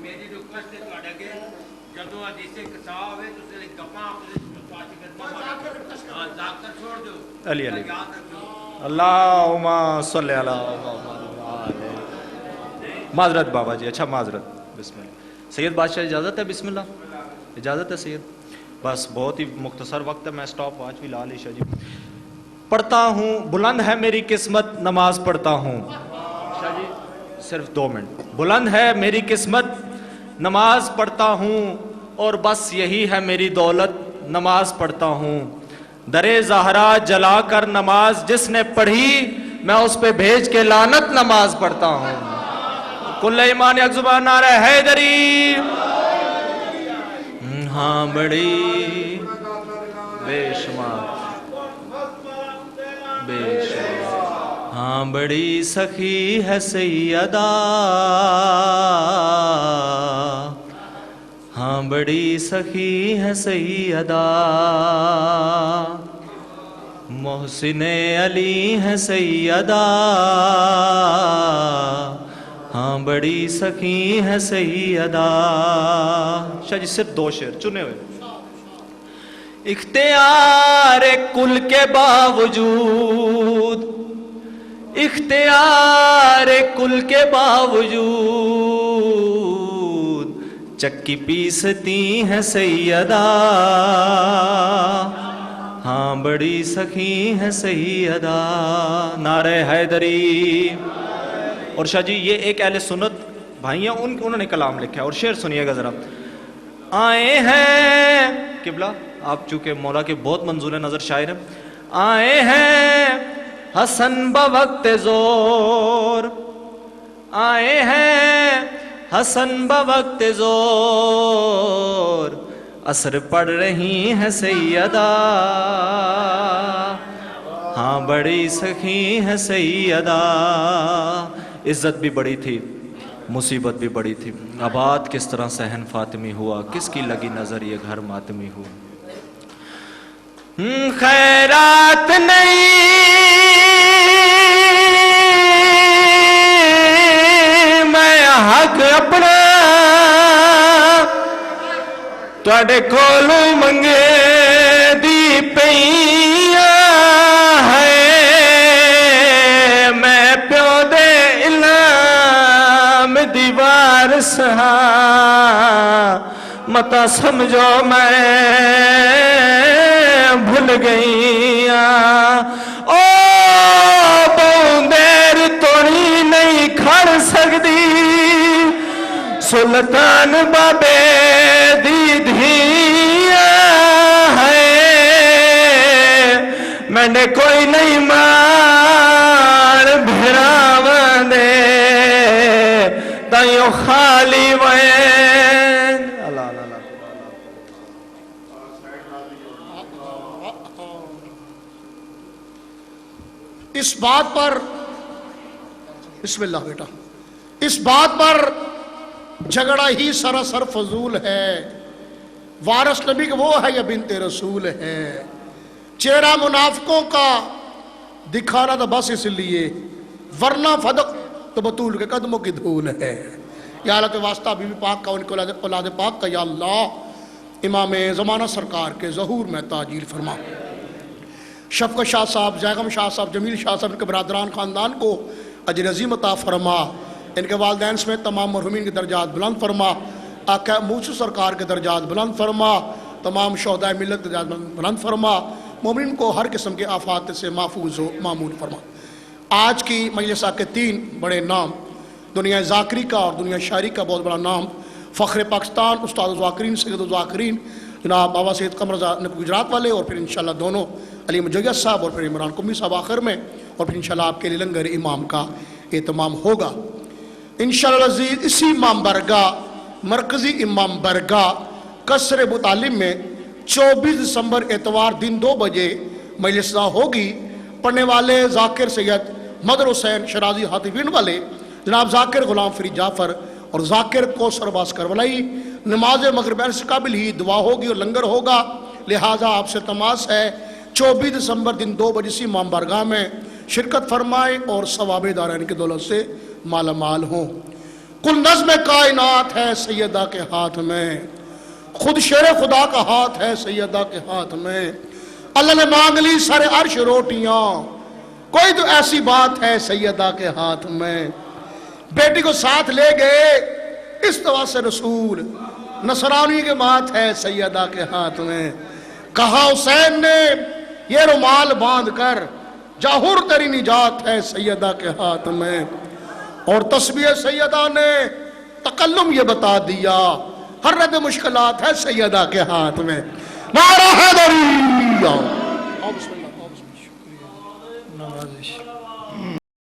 میری ریکویسٹ ہے تواڈے اگے جدوں حدیث قصا ہوے تسی گپاں اپنے پاس کرنا ہاں ذاکر چھوڑ دو علی علی یاد رکھو اللہم صلی علی معذرت بابا جی، اچھا معذرت، بسم اللہ سید بادشاہ اجازت ہے؟ بسم اللہ اجازت ہے سید؟ بس بہت ہی مختصر وقت ہے، میں سٹاپ واچ بھی لا لی شاہ جی۔ پڑھتا ہوں بلند ہے میری قسمت نماز پڑھتا ہوں، شاہ جی صرف 2 منٹ۔ بلند ہے میری قسمت نماز پڑھتا ہوں اور بس یہی ہے میری دولت نماز پڑھتا ہوں، درِ زہرا جلا کر نماز جس نے پڑھی میں اس پہ بھیج کے لعنت نماز پڑھتا ہوں۔ کل ایمان یک زبان نعرہ حیدری، ہاں بڑی بے شمار بے شمار، ہاں بڑی سخی ہے سیدہ، ہاں بڑی سخی ہے سیدہ، محسن علی ہے سیدہ، ہاں بڑی سخی ہے سیدہ۔ شاہ جی صرف 2 شعر چنے ہوئے۔ اختیار کل کے باوجود، اختیار کل کے باوجود چکی پیستی ہیں سیدہ، ہاں بڑی سخی ہے سیدہ، نعرہ حیدری۔ اور شاہ جی یہ ایک اہل سنت بھائی ہیں، انہوں نے کلام لکھا ہے، اور شعر سنیے گا ذرا۔ آئے ہیں قبلہ، آپ چونکہ مولا کے بہت منظور نظر شاعر ہیں، آئے ہیں حسن بوقت زور، آئے ہیں حسن بوقت زور، عصر پڑھ رہی ہیں سیدہ، ہاں بڑی سخی ہے سیدہ۔ عزت بھی بڑی تھی، مصیبت بھی بڑی تھی، آباد کس طرح صحن فاطمی ہوا، کس کی لگی نظر یہ گھر ماتمی ہوا۔ خیرات نہیں میں حق اپنا تواڈے کولوں منگے دی پئیاں ہے، میں پیو دے علم دی وارث ہاں، متا سمجھو میں بھول گئیاں، او بہوں دیر توڑی نہیں کھڑ سکدی، سلطان بابے دی دھیاں ہے، میں نے کوئی نہیں مان بھراواں دے تائیوں خالی وین۔ اللہ اللہ اللہ۔ اس بات پر بسم اللہ بیٹا، اس بات پر جھگڑا ہی سراسر فضول ہے، وارث نبی کا وہ ہے یا بنت رسول ہے، چہرہ منافقوں کا دکھانا تو بس اس لیے، ورنہ فدق تو بطول کے قدموں کی دھول ہے۔ یا حالت واسطہ بی بی پاک کا، ان کے اولاد پاک کا یا اللہ امام زمانہ سرکار کے ظہور میں تعجیل فرما، شفقت شاہ صاحب، زیغم شاہ صاحب، جمیل شاہ صاحب، ان کے برادران خاندان کو اجر عظیم عطا فرما، ان کے والدین سمیت تمام مرحومین کے درجات بلند فرما، آقا موسی سرکار کے درجات بلند فرما، تمام شہداء ملت کے درجات بلند فرما، مومنین کو ہر قسم کے آفات سے محفوظ و معمول فرما۔ آج کی مجلس کے 3 بڑے نام، دنیا ذاکری کا اور دنیا شاعری کا بہت بڑا نام، فخر پاکستان استاد ذاکرین سید ذاکرین جناب بابا سید قمر رضا نقوی گجرات والے، اور پھر انشاءاللہ دونوں علی مجید صاحب اور پھر عمران قمی صاحب آخر میں، اور پھر انشاءاللہ آپ کے لیے لنگر امام کا اہتمام ہوگا انشاءاللہ العزیز۔ اسی امام برگاہ، مرکزی امام برگاہ قصر ابوطالب میں 24 دسمبر اتوار دن 2 بجے مجلس ہوگی۔ پڑھنے والے ذاکر سید مدر حسین شرازی حاطفین والے، جناب ذاکر غلام فرید جعفر اور ذاکر کوثر عباس کربلائی۔ نماز مغرب سے قبل ہی دعا ہوگی اور لنگر ہوگا، لہٰذا آپ سے تماس ہے 24 دسمبر دن 2 بجے اسی امام برگاہ میں شرکت فرمائے اور ثواب دارین کی دولت سے مالا مال ہوں۔ کل نظم کائنات ہے سیدہ کے ہاتھ میں، خود شیر خدا کا ہاتھ ہے سیدہ کے ہاتھ میں۔ اللہ نے مانگ لی سر عرش روٹیاں، کوئی تو ایسی بات ہے سیدہ کے ہاتھ میں۔ بیٹی کو ساتھ لے گئے استوا سے رسول، نصرانی کے مات ہے سیدہ کے ہاتھ میں۔ کہا حسین نے یہ رومال باندھ کر، جاہر تیری نجات ہے سیدہ کے ہاتھ میں۔ اور تسبیح سیدہ نے تکلم یہ بتا دیا، ہر رد مشکلات ہے سیدہ کے ہاتھ میں۔ نعرہ حیدری!